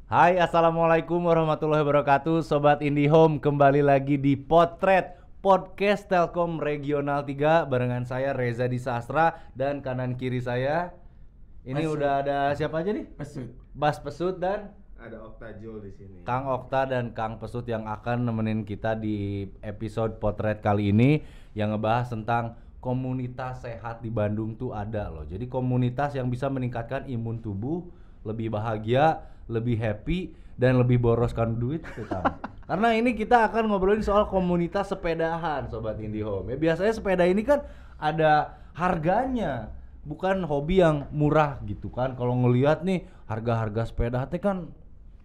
Hai, assalamualaikum warahmatullahi wabarakatuh. Sobat IndiHome, kembali lagi di Potret Podcast Telkom Regional 3 barengan saya Reza Disastra dan kanan kiri saya ini Pesut. udah ada siapa aja nih? Pesut. Bas Pesut dan ada Okta Jul di sini. Kang Okta dan Kang Pesut yang akan nemenin kita di episode Potret kali ini yang ngebahas tentang komunitas sehat di Bandung tuh ada loh. Jadi komunitas yang bisa meningkatkan imun tubuh, lebih bahagia, lebih happy, dan lebih boroskan duit Karena ini kita akan ngobrolin soal komunitas sepedahan, Sobat IndiHome. Ya, biasanya sepeda ini kan ada harganya, bukan hobi yang murah gitu kan. Kalau ngelihat nih harga-harga sepeda teh kan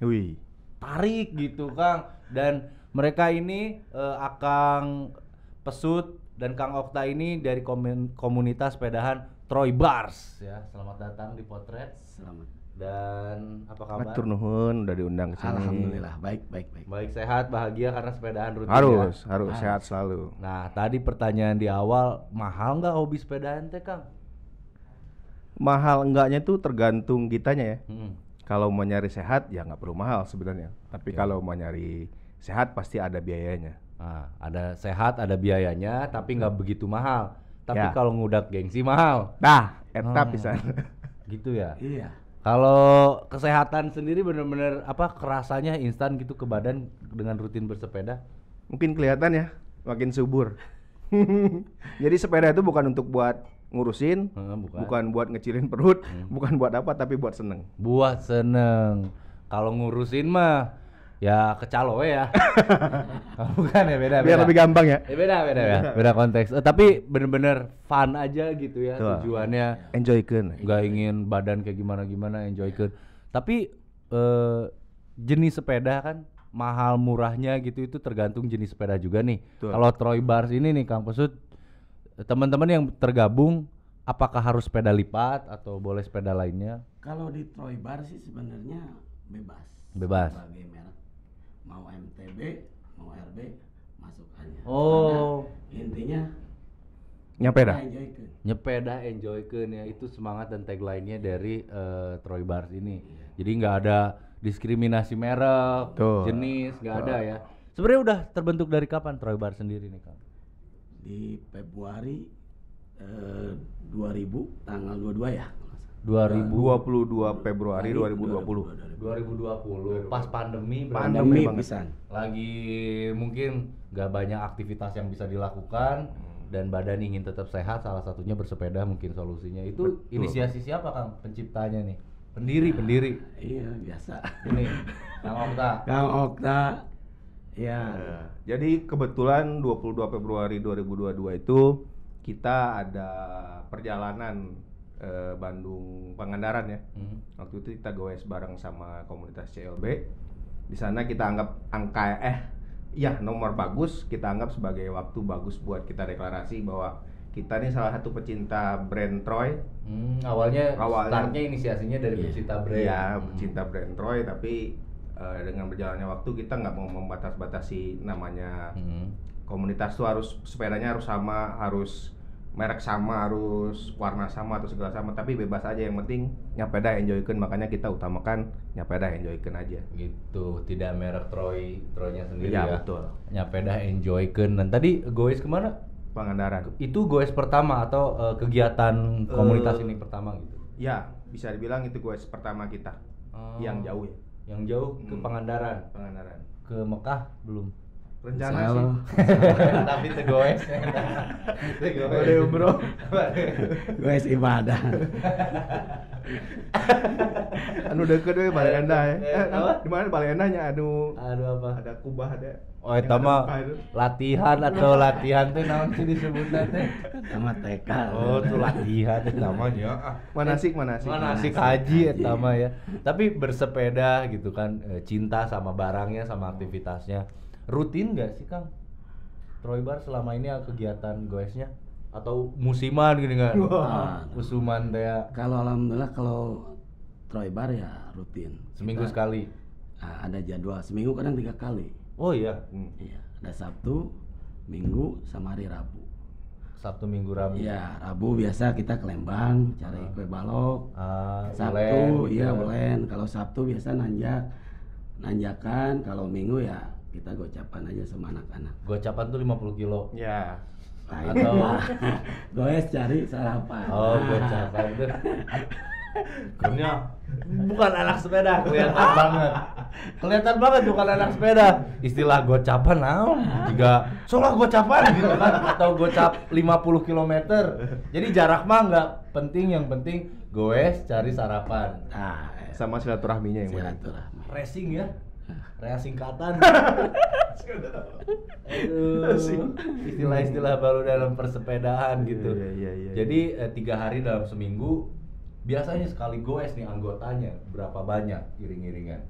Wih. tarik gitu Kang. Dan mereka ini Akang Pesut dan Kang Okta ini dari komunitas sepedahan Troy Bars ya. Selamat datang di Potret. Selamat. Dan apa kabar? Matur nuhun udah diundang ke sini. Alhamdulillah, baik. Baik, sehat, bahagia karena sepedahan rutin Harus ya? sehat selalu. Nah, tadi pertanyaan di awal, mahal nggak hobi sepedaan teh, Kang? Mahal enggaknya tuh tergantung kitanya ya. Kalau mau nyari sehat ya nggak perlu mahal sebenarnya. Tapi Oke. kalau mau nyari sehat pasti ada biayanya. Nah, ada sehat, ada biayanya, tapi nggak begitu mahal. Tapi Ya. kalau ngudak gengsi mahal. Nah, eta Oh. pisan. Gitu ya. Iya. Kalau kesehatan sendiri bener-bener apa kerasanya instan gitu ke badan dengan rutin bersepeda? Mungkin kelihatan ya, makin subur. Jadi sepeda itu bukan untuk buat ngurusin, bukan buat ngecilin perut, bukan buat apa tapi buat seneng. Buat seneng. Kalau ngurusin mah ya kecalo ya. Bukan ya, beda. Biar lebih gampang ya. Beda ya. Beda konteks. Tapi bener-bener fun aja gitu ya. Tuh. Tujuannya Enjoykeun. nggak ingin badan kayak gimana enjoykeun. Tapi jenis sepeda kan mahal murahnya gitu itu tergantung jenis sepeda juga nih. Betul. Kalau Troy Bars ini nih Kang Pesut, teman-teman yang tergabung apakah harus sepeda lipat atau boleh sepeda lainnya? Kalau di Troy Bar sih sebenarnya bebas. Bebas. Sebagai merek, mau MTB, mau RB, masuk aja. Oh. Karena intinya Nyapeda. enjoykeun. Nyepeda enjoykeun ya, itu semangat dan tagline-nya dari Troy Bars ini. Jadi nggak ada diskriminasi merek, Tuh. jenis, nggak ada ya. Sebenarnya udah terbentuk dari kapan Troy Bars sendiri nih Kang? Di Februari 2000 tanggal 22 ya. 22 Februari 2020. 2020 pas pandemi berarti Pandemi banget. pisan. lagi mungkin nggak banyak aktivitas yang bisa dilakukan dan badan ingin tetap sehat, salah satunya bersepeda mungkin solusinya. Itu Betul. inisiasi siapa Kang penciptanya nih? Pendiri Iya, biasa. ini Kang Okta. Kang Okta ya. Jadi kebetulan 22 Februari 2022 itu kita ada perjalanan Bandung Pangandaran ya. Waktu itu kita goes bareng sama komunitas CLB. Di sana kita anggap nomor bagus, kita anggap sebagai waktu bagus buat kita deklarasi bahwa kita ini salah satu pecinta brand Troy. Awalnya Awalnya- startnya inisiasinya dari pecinta brand. Iya, pecinta brand Troy, tapi dengan berjalannya waktu kita nggak mau membatas-batasi namanya komunitas tuh harus sepedanya harus sama, harus merek sama, harus warna sama atau segala sama, tapi bebas aja, yang penting nyapeda enjoykeun. Makanya kita utamakan nyapeda enjoykeun aja. Gitu, tidak merek Troy-nya sendiri Iya, ya. betul. Nyapeda enjoykeun. Dan tadi goes kemana? Pangandaran. Itu goes pertama atau kegiatan komunitas ini pertama gitu? Ya, bisa dibilang itu gue pertama kita yang jauh ya. Yang jauh ke Pangandaran. Pangandaran. Ke Mekah belum? Rencana Insya sih. Allah. Tapi itu goes. Boleh umroh. Gue ibadah. Anu deket we Balenda ya. Apa? Di mana Balendanya anu Aduh apa? ada kubah ada. Oh, eta yang ada mah Mekah itu. latihan atau latihan teh naon sih disebutna teh? Sama TK. Oh, itu latihan teh namanya. Manasik. Manasik haji eta mah ya. Tapi bersepeda gitu kan, cinta sama barangnya, sama aktivitasnya. Rutin nggak sih Kang? Troy Bar selama ini kegiatan goesnya atau musiman gini kan? Wah. Musuman teh ya. Kalau alhamdulillah kalau Troy Bar ya rutin. Seminggu Kita, sekali. ada jadwal seminggu, kadang 3 kali. Oh iya. Iya, ada Sabtu, Minggu, sama hari Rabu. Sabtu Minggu Rabu. Iya, Rabu biasa kita ke Lembang cari kue balok. Sabtu Ulen, gitu iya ya. ulen. Kalau Sabtu biasa nanjakan. Kalau Minggu ya kita gocapan aja sama anak-anak. Gocapan tuh 50 kilo. Ya. Nah, Atau goes cari sarapan. oh, gocapan tuh. Kurnya bukan anak sepeda, kelihatan banget. Kelihatan banget bukan anak sepeda. Istilah gocapan naon? Juga soalnya gocapan gitu kan atau gocap 50 km. Jadi jarak mah nggak penting, yang penting goes cari sarapan. Nah, Sama silaturahminya yang penting. silaturahmi. Racing ya. Rea singkatan. Aduh, istilah-istilah baru dalam persepedaan gitu. Iya. Jadi 3 hari dalam seminggu biasanya sekali goes nih anggotanya berapa banyak iring-iringan?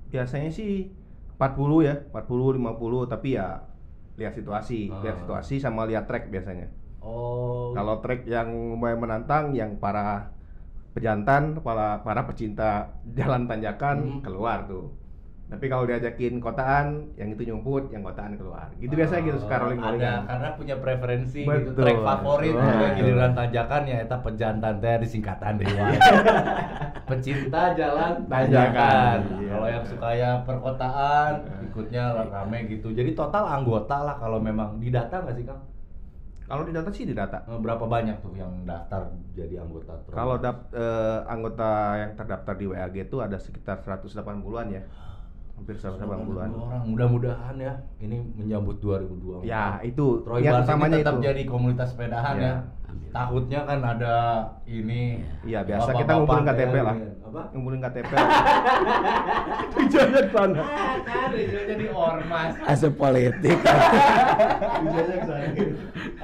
Biasanya sih 40 ya, 40 50 tapi ya lihat situasi sama lihat trek biasanya. Oh, Kalau trek yang lumayan menantang, yang para pejantan, para pecinta jalan tanjakan keluar tuh. Tapi kalau diajakin kotaan, yang itu nyumput, yang kotaan keluar. Gitu biasanya gitu suka rolling-rollingan. ada karena punya preferensi gitu, Betul. trek favorit Betul. juga giliran tanjakan ya eta pejantan teh disingkatan deh. Pecinta jalan tanjakan. Iya. Kalau yang suka ya perkotaan ikutnya rame gitu. Jadi total anggota lah kalau memang didata nggak sih Kang? Kalau didata sih didata. Berapa banyak tuh yang daftar jadi anggota? Kalau anggota yang terdaftar di WAG itu ada sekitar 180-an ya. Hampir 180-an. orang, mudah-mudahan ya ini menyambut 2024. Ya, itu Troy niat Bars ini utamanya tetap itu. jadi komunitas sepedahan Ya. ya. Amin. Takutnya kan ada ini. Iya, biasa bapak-bapak kita ngumpulin kayak KTP lah. gini. Apa? Ngumpulin KTP. Tujuannya ke sana. Kan jadi ormas. Asup politik. Tujuannya ke sana.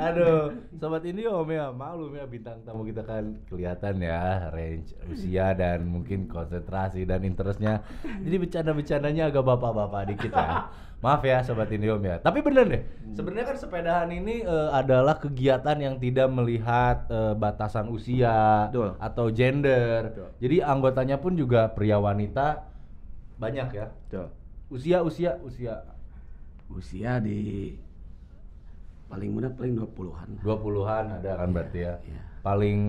Aduh, sobat ini om ya malu ya bintang tamu kita kan kelihatan ya range usia dan mungkin konsentrasi dan interestnya. Jadi bercanda-bercandanya agak bapak-bapak dikit ya. Maaf ya sobat Indiom ya. Tapi bener deh. Sebenarnya kan sepedahan ini adalah kegiatan yang tidak melihat batasan usia Betul. atau gender. Betul. Jadi anggotanya pun juga pria wanita banyak ya. Tuh. Usia. Usia di paling muda paling 20-an. 20-an ada kan berarti ya. Iya. Paling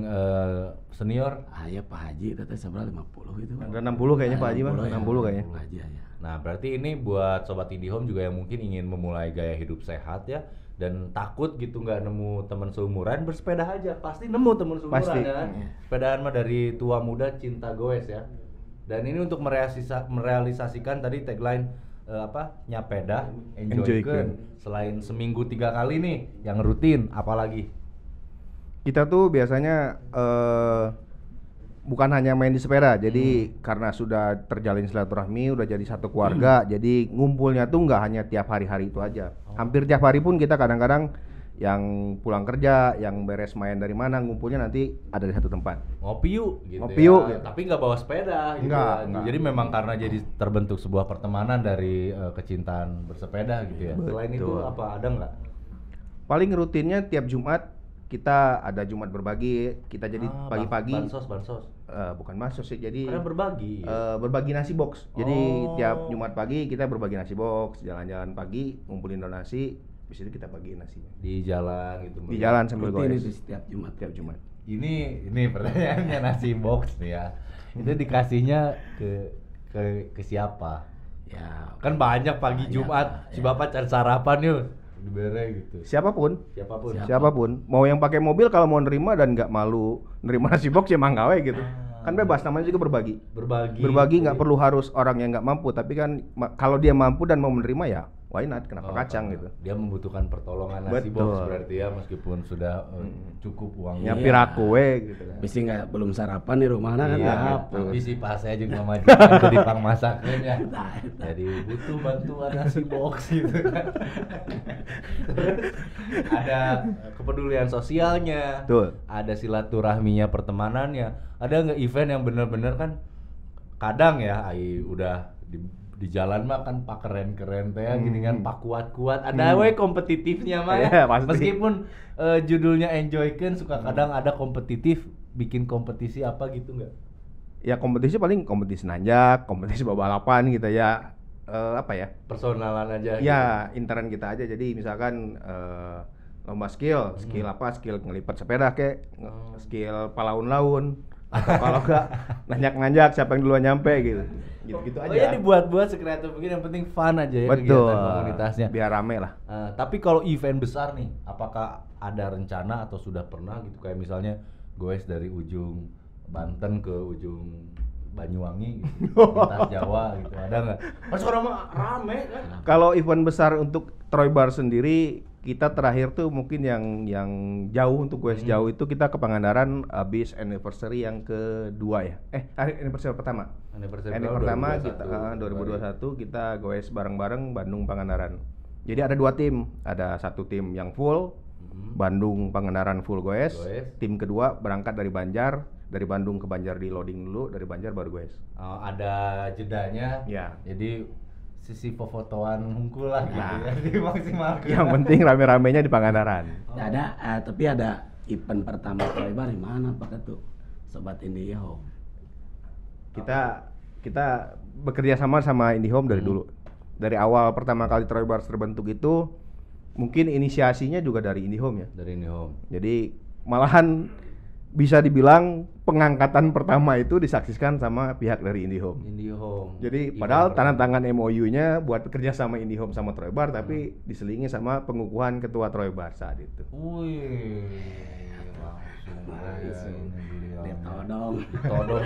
senior. Ya Pak Haji teteh seberapa 50 gitu. Ada 60 kayaknya Pak Haji mah, 60 kayaknya. Pak Haji ya. Nah, berarti ini buat sobat IndiHome juga yang mungkin ingin memulai gaya hidup sehat ya dan takut gitu nggak nemu teman seumuran, bersepeda aja pasti nemu teman seumuran Pasti. ya kan. Sepedaan mah dari tua muda cinta goes ya. Dan ini untuk merealisasikan tadi tagline nyapeda enjoykeun. Selain seminggu 3 kali nih yang rutin, apalagi? Kita tuh biasanya bukan hanya main di sepeda, jadi karena sudah terjalin silaturahmi, udah jadi satu keluarga, jadi ngumpulnya tuh nggak hanya tiap hari-hari itu aja. Hampir tiap hari pun kita kadang-kadang yang pulang kerja, yang beres main dari mana, ngumpulnya nanti ada di satu tempat. Ngopi yuk gitu Ngopi ya. yuk, gitu. Tapi nggak bawa sepeda gitu Nggak, ya. nggak. Jadi memang karena jadi terbentuk sebuah pertemanan dari kecintaan bersepeda gitu ya. Selain itu Betul. apa ada nggak? Paling rutinnya tiap Jumat kita ada Jumat berbagi, kita jadi pagi-pagi bansos. bukan masuk sih, jadi Karena berbagi. berbagi nasi box. Jadi Oh. tiap Jumat pagi kita berbagi nasi box, jalan-jalan pagi, ngumpulin donasi, habis itu kita bagi nasinya. Di jalan gitu. Di jalan sambil Rutin goes. itu setiap Jumat. Tiap Jumat. Ini pertanyaannya nasi box nih ya. Itu dikasihnya ke siapa? Ya, Kan banyak pagi banyak Jumat lah, si ya. Bapak cari sarapan yuk. Dibere gitu. Siapapun, Siapapun. mau yang pakai mobil kalau mau nerima dan nggak malu nerima nasi box ya manggawe gitu. Kan bebas, namanya juga berbagi. Berbagi nggak perlu harus orang yang nggak mampu, tapi kan kalau dia mampu dan mau menerima ya why not, kenapa kacang karena gitu. Dia membutuhkan pertolongan nasi Betul. box berarti ya meskipun sudah cukup uangnya. Nyapir aku we gitu kan. Mesti nggak belum sarapan di rumah kan Iya, apa. tapi si pas saya juga majikan tuh di pang masaknya. Jadi butuh bantuan nasi box gitu kan. Terus ada kepedulian sosialnya. Betul. Ada silaturahminya, pertemanannya. Ada nggak event yang bener-bener kan kadang ya udah di jalan mah kan pak keren-keren teh gini kan pak kuat-kuat ada we kompetitifnya mah ya. Iya, pasti. Meskipun judulnya enjoykeun suka kadang ada kompetitif, bikin kompetisi apa gitu nggak? Ya kompetisi paling kompetisi nanjak, kompetisi balapan gitu ya. Apa ya? Personalan aja gitu. Ya intern kita aja, jadi misalkan lomba skill apa, skill ngelipat sepeda kek, skill palaun-laun, atau kalau enggak nanjak-nanjak siapa yang duluan nyampe gitu. Gitu-gitu aja. Ya dibuat-buat sekreatif begini, yang penting fun aja ya. Betul. Kegiatan komunitasnya. Biar rame lah. Tapi kalau event besar nih, apakah ada rencana atau sudah pernah gitu, kayak misalnya goes dari ujung Banten ke ujung Banyuwangi gitu, lintas Jawa gitu, ada nggak? Mas orang mah rame kan? Kalau event besar untuk Troy Bar sendiri, kita terakhir tuh mungkin yang jauh untuk goes jauh itu kita ke Pangandaran habis anniversary yang kedua ya. Anniversary pertama. Anniversary Pertama 2021, kita 2021 kita goes bareng-bareng Bandung Pangandaran. Jadi ada 2 tim, ada satu tim yang full Bandung Pangandaran full goes. Tim kedua berangkat dari Banjar, dari Bandung ke Banjar di loading dulu, dari Banjar baru goes. Ada jedanya. Ya. Jadi sisi fotoan hungkul lah gitu ya, dimaksimalkan. Yang penting rame-ramenya di Pangandaran. Tapi ada event pertama Troy Bar di mana Pak tuh? Sobat IndiHome. Kita bekerja sama IndiHome dari dulu. Dari awal pertama kali Troy Bar terbentuk itu mungkin inisiasinya juga dari IndiHome ya. Dari IndiHome. Jadi malahan bisa dibilang pengangkatan pertama itu disaksikan sama pihak dari IndiHome. Jadi padahal tanda tangan MOU-nya buat kerja sama IndiHome sama Troy Bar, tapi diselingi sama pengukuhan ketua Troy Bar saat itu. Wih, langsung Ditodong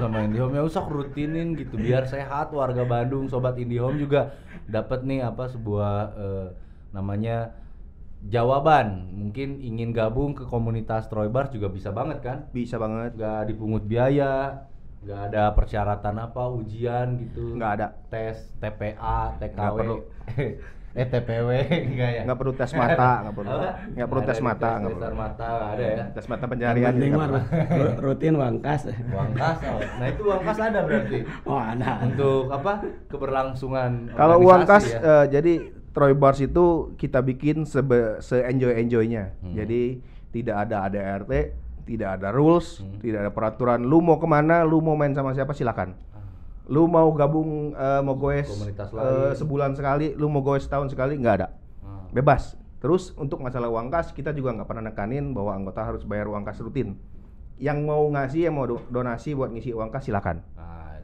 sama IndiHome, ya usah rutinin gitu biar sehat warga Bandung. Sobat IndiHome juga dapat nih sebuah namanya jawaban. Mungkin ingin gabung ke komunitas Troy Bar juga bisa banget kan? Bisa banget. Gak dipungut biaya, gak ada persyaratan ujian gitu. Nggak ada. Tes TPA, TKW, Nggak perlu. TPW enggak ya? Nggak perlu tes mata, nggak perlu. Nggak perlu tes mata, nggak perlu. Tes mata nggak ada ya? Tes mata pencarian. Penting mah rutin uang kas. Uang kas, nah itu uang kas ada berarti? Oh ada. Untuk keberlangsungan. Kalau uang kas, ya? jadi Troy Bars itu kita bikin se-enjoy-enjoynya. Jadi tidak ada ADRT, tidak ada rules, tidak ada peraturan. Lu mau kemana, lu mau main sama siapa silakan. Lu mau gabung, mau goes sebulan sekali, lu mau goes setahun sekali, nggak ada. Bebas. Terus untuk masalah uang kas, kita juga nggak pernah nekanin bahwa anggota harus bayar uang kas rutin. Yang mau ngasih, yang mau donasi buat ngisi uang kas silakan.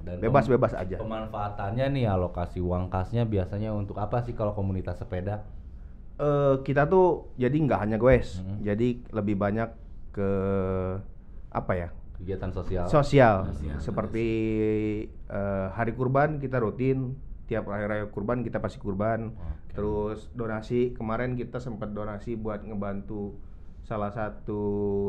Dan bebas aja. Pemanfaatannya nih, alokasi uang kasnya biasanya untuk apa sih kalau komunitas sepeda? Kita tuh jadi nggak hanya goes, jadi lebih banyak ke apa ya? Kegiatan sosial. Sosial. Seperti hari kurban kita rutin, tiap hari raya kurban kita pasti kurban. Terus donasi, kemarin kita sempat donasi buat ngebantu salah satu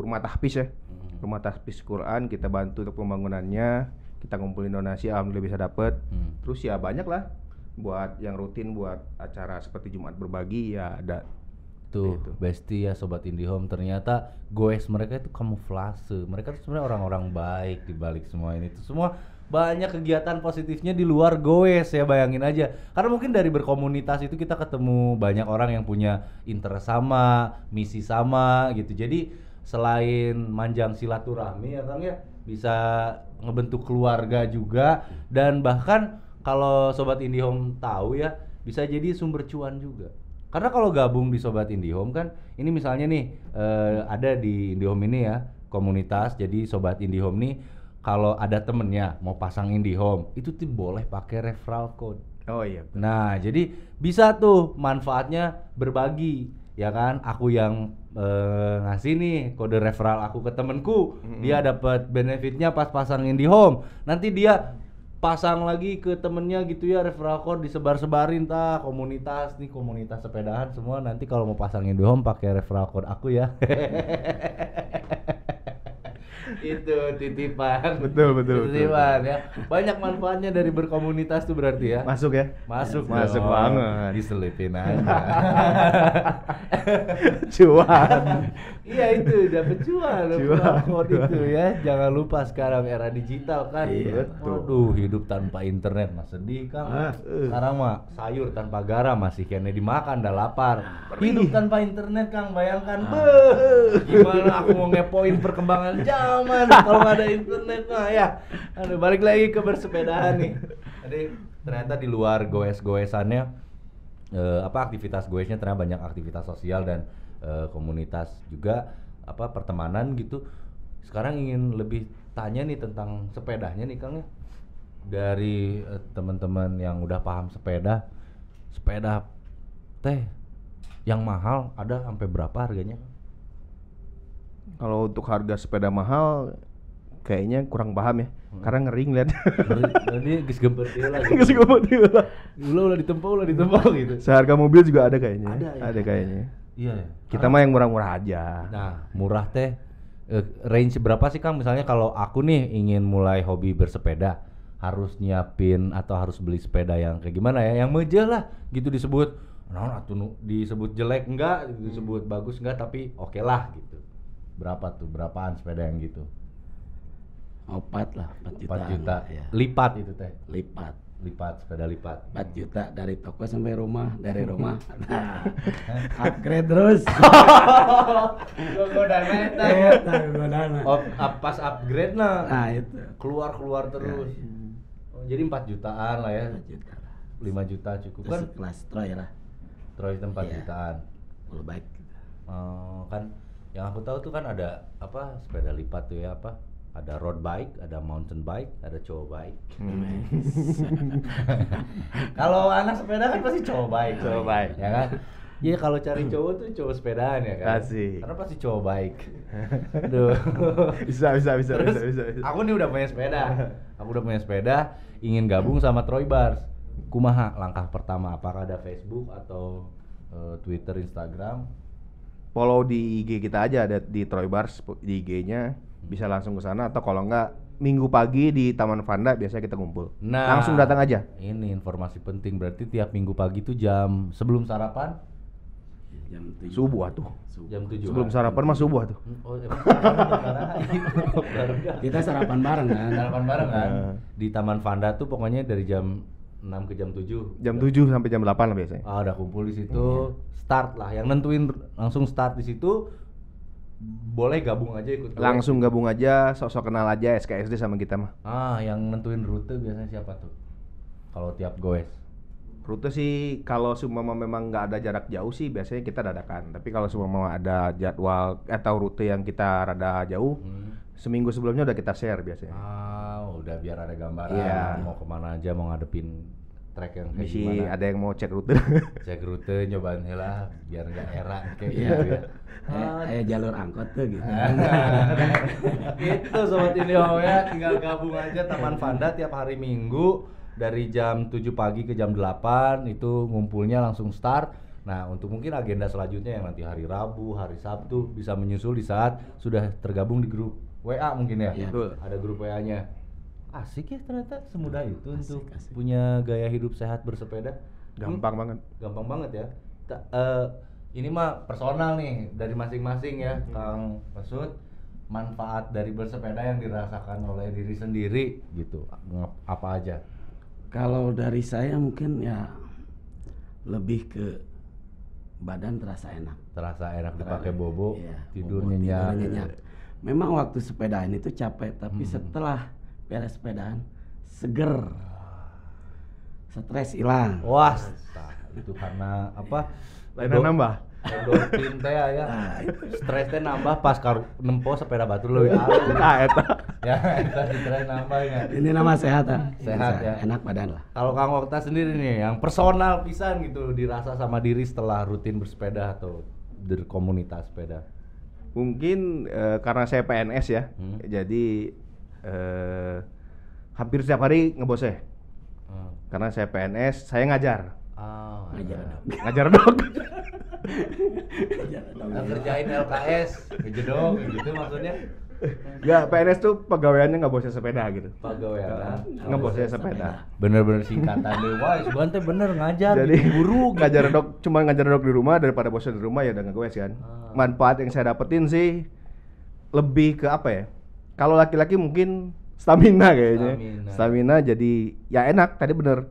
rumah tahfiz ya. Rumah tahfiz Quran, kita bantu untuk pembangunannya. Kita ngumpulin donasi, alhamdulillah bisa dapet. Terus ya banyak lah buat yang rutin, buat acara seperti Jumat berbagi ya ada. Tuh Besti ya Sobat IndiHome, ternyata goes mereka itu kamuflase. Mereka tuh sebenarnya orang-orang baik di balik semua ini. Itu semua banyak kegiatan positifnya di luar goes ya, bayangin aja. Karena mungkin dari berkomunitas itu kita ketemu banyak orang yang punya interest sama, misi sama gitu. Jadi selain manjang silaturahmi ya Kang ya, bisa ngebentuk keluarga juga, dan bahkan kalau Sobat IndiHome tahu ya, bisa jadi sumber cuan juga. Karena kalau gabung di Sobat IndiHome kan, ini misalnya nih ada di IndiHome ini ya komunitas, jadi Sobat IndiHome nih kalau ada temennya mau pasang IndiHome itu tuh boleh pakai referral code. Oh iya. Nah jadi bisa tuh manfaatnya berbagi ya kan, aku yang ngasih nih kode referral aku ke temenku, dia dapat benefitnya pas pasang IndiHome, nanti dia pasang lagi ke temennya gitu ya, referral code disebar-sebarin komunitas sepedahan semua, nanti kalau mau pasang IndiHome pakai referral code aku ya. Itu titipan. Betul. Titipan ya. Banyak manfaatnya dari berkomunitas tuh berarti ya. Masuk ya? Masuk banget. Diselipin aja. Cuan. Iya itu dapat cuan itu ya. Jangan lupa sekarang era digital kan. Iya, Waduh, hidup tanpa internet mah sedih Kang. Sekarang mah sayur tanpa garam masih kayaknya dimakan, dah lapar. Hidup tanpa internet Kang, bayangkan. Gimana aku mau ngepoin perkembangan zaman kalau nggak ada internet mah ya. Aduh, balik lagi ke bersepedahan nih. Jadi ternyata di luar goes-goesannya aktivitas goesnya ternyata banyak aktivitas sosial dan komunitas juga apa pertemanan gitu. Sekarang ingin lebih tanya nih tentang sepedanya nih Kang ya. Dari teman-teman yang udah paham sepeda teh yang mahal ada sampai berapa harganya? Kalau untuk harga sepeda mahal kayaknya kurang paham ya. Karena ngering lihat. Jadi geus gempet deui lah. Geus gempet deui lah. Ulah ditempo gitu. Seharga mobil juga ada kayaknya. Ada ya? Ada kayaknya. Iya ya. Kita mah yang murah-murah aja. Nah, murah teh range berapa sih Kang? Misalnya kalau aku nih ingin mulai hobi bersepeda, harus nyiapin atau harus beli sepeda yang kayak gimana ya? Yang mejeh lah gitu disebut. Nah, atuh disebut jelek enggak, disebut bagus enggak, tapi oke lah gitu. Berapa tuh? Berapaan sepeda yang gitu? 4 lah, 4 juta. 4 juta. Ya. Lipat itu teh. Lipat Sepeda lipat. 4 juta dari toko sampai rumah, dari rumah. Nah, upgrade terus. Godana pas upgrade nah. Nah, itu. Keluar terus. Oh, jadi 4 jutaan lah ya. 4 juta lah. 5 juta cukup kan? Kelas Troy lah. Troy itu 4 Iya. jutaan. Full bike. Kan yang aku tahu tuh kan ada apa sepeda lipat tuh ya apa? Ada road bike, ada mountain bike, ada cowok bike. Kalau anak sepeda kan pasti cowok bike. Cowok bike. Ya kan? Iya kalau cari cowok tuh cowok sepedaan ya kan? Asik. Karena pasti cowok bike. Aduh. Bisa. Terus aku nih udah punya sepeda. Ingin gabung sama Troy Bars. Kumaha langkah pertama? Apakah ada Facebook atau Twitter, Instagram? Follow di IG kita aja, ada di Troy Bars di IG-nya. Bisa langsung ke sana atau kalau enggak Minggu pagi di Taman Vanda biasanya kita ngumpul. Nah, langsung datang aja. Ini informasi penting, berarti tiap Minggu pagi tuh jam sebelum sarapan? Jam 7. Subuh tuh. Jam 7. Sebelum sarapan mah subuh tuh. Oh, emang Kita sarapan bareng kan. sarapan bareng kan? Di Taman Vanda tuh pokoknya dari jam 6 ke jam 7. Jam 7 sampai jam 8 lah biasanya. Ah, udah kumpul di situ, start lah. Yang nentuin langsung start di situ. Boleh gabung aja ikut. Langsung gabung aja, sok-sok kenal aja SKSD sama kita mah. Yang nentuin rute biasanya siapa tuh? Kalau tiap goes. Rute sih kalau seumpama memang nggak ada jarak jauh sih biasanya kita dadakan. Tapi kalau seumpama ada jadwal atau rute yang kita rada jauh, seminggu sebelumnya udah kita share biasanya. Udah biar ada gambaran Iya. mau kemana aja, mau ngadepin track yang kayak Misi gimana. ada yang mau cek rute. Cek rute, nyobaan heula biar nggak era kayak Iya. gitu ya. Kayak jalur angkot tuh gitu. Itu sobat Indio ya, tinggal gabung aja Taman Vanda tiap hari Minggu dari jam 7 pagi ke jam 8 itu ngumpulnya langsung start. Nah, untuk mungkin agenda selanjutnya yang nanti hari Rabu, hari Sabtu bisa menyusul di saat sudah tergabung di grup WA mungkin ya. Iya, betul. Ada grup WA-nya. Asik ya ternyata semudah itu untuk asik. punya gaya hidup sehat bersepeda. Gampang banget. Gampang banget ya. Ini mah personal nih dari masing-masing ya, Kang Mesut. Manfaat dari bersepeda yang dirasakan oleh diri sendiri gitu. Apa aja? Kalau dari saya mungkin ya lebih ke badan terasa enak. Terasa enak dipakai bobo, Iya, tidur bobo, nyenyak. tidur nyenyak. Memang waktu sepedaan itu capek, tapi setelah beres sepedaan seger. Stres hilang. Wah, itu karena apa? Lainnya nambah. Endorfin teh ya. Stresnya nambah pas nempo sepeda batur leuwih alus. Eta. Ya, itu stres nambah ya. Ini nama sehat ah. Sehat ya. Enak badan lah. Kalau Kang Okta sendiri nih, yang personal pisan gitu dirasa sama diri setelah rutin bersepeda atau berkomunitas sepeda. Mungkin karena saya PNS ya, jadi hampir setiap hari ngeboseh. Karena saya PNS, saya ngajar. Ngajar dok. Ngerjain LKS, ngejedok gitu maksudnya. Enggak, PNS tuh pegawaiannya nggak bosnya sepeda gitu. Pegawaian. Ngebosnya sepeda. Bener-bener singkatan deh. Wah, Subhan teh bener ngajar, Jadi guru. ngajar dok, cuma ngajar dok di rumah daripada bosnya di rumah ya udah ngegoes kan. Manfaat yang saya dapetin sih lebih ke apa ya? Kalau laki-laki mungkin stamina kayaknya. Stamina jadi ya enak. Tadi bener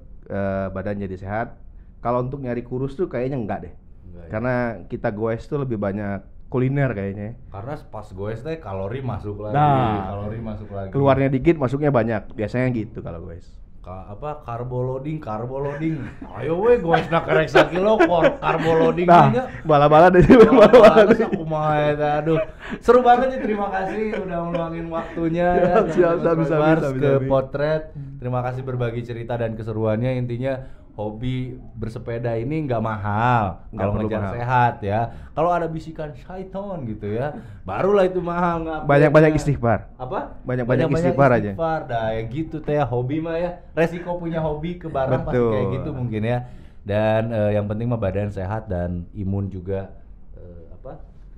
badan jadi sehat. Kalau untuk nyari kurus tuh kayaknya enggak deh. Enggak, ya? Karena kita goes tuh lebih banyak kuliner kayaknya. Karena pas goes teh kalori masuk lagi, Nah, kalori masuk lagi. Keluarnya dikit, masuknya banyak. Biasanya gitu kalau goes. Carbo loading. Ayo we goes nak kerek sakilo carbo loading nya. Bala-bala deh. Bala-bala kumaha eta. Aduh. Seru banget nih, terima kasih udah meluangin waktunya ya. Bisa. Ke Potret. Terima kasih berbagi cerita dan keseruannya. Intinya hobi bersepeda ini nggak mahal kalau ngejar sehat ya. Kalau ada bisikan syaiton gitu ya, barulah itu mahal. Banyak-banyak istighfar. Apa? Banyak-banyak istighfar aja. Dah ya gitu teh ya, hobi mah ya. Resiko punya hobi ke barang pasti kayak gitu mungkin ya. Dan yang penting mah badan sehat dan imun juga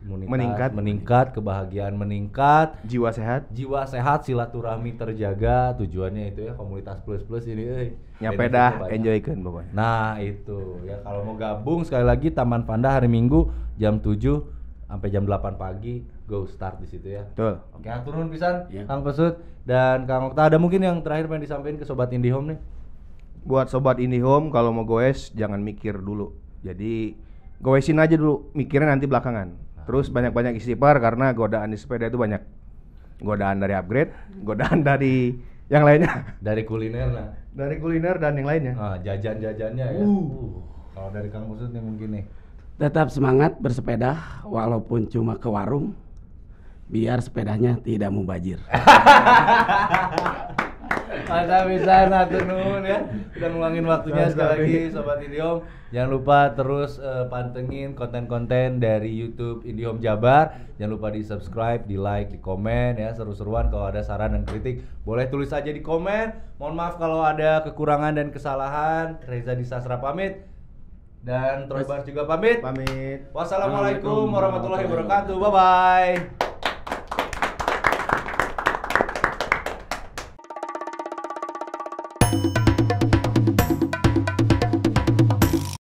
imunitas meningkat, kebahagiaan meningkat, jiwa sehat, silaturahmi terjaga. Tujuannya itu ya, komunitas plus ini nyampe dah enjoykeun pokoknya. Nah itu ya, kalau mau gabung sekali lagi Taman Panda hari Minggu jam 7 sampai jam 8 pagi go start di situ ya. Betul. Oke, turun pisan Kang Pesut dan Kang Okta. Ada mungkin yang terakhir pengen disampaikan ke sobat IndiHome nih? Buat sobat IndiHome, kalau mau goes jangan mikir dulu. Jadi goesin aja dulu, mikirnya nanti belakangan. Terus banyak-banyak istighfar karena godaan di sepeda itu banyak. Godaan dari upgrade, godaan dari yang lainnya. Dari kuliner lah. Dari kuliner dan yang lainnya. Jajan-jajannya ya. Kalau dari Kang Pesut nih mungkin nih. Tetap semangat bersepeda walaupun cuma ke warung, biar sepedanya tidak mubazir. Mantap bisa nuhun ya. Udah ngeluangin waktunya sekali lagi sobat IndiHome. Jangan lupa terus pantengin konten-konten dari YouTube IndiHome Jabar. Jangan lupa di-subscribe, di-like, di-komen ya. Seru-seruan. Kalau ada saran dan kritik boleh tulis aja di komen. Mohon maaf kalau ada kekurangan dan kesalahan. Reza Disasra pamit dan Troy Bars juga pamit. Pamit. Wassalamualaikum warahmatullahi wabarakatuh. Bye bye.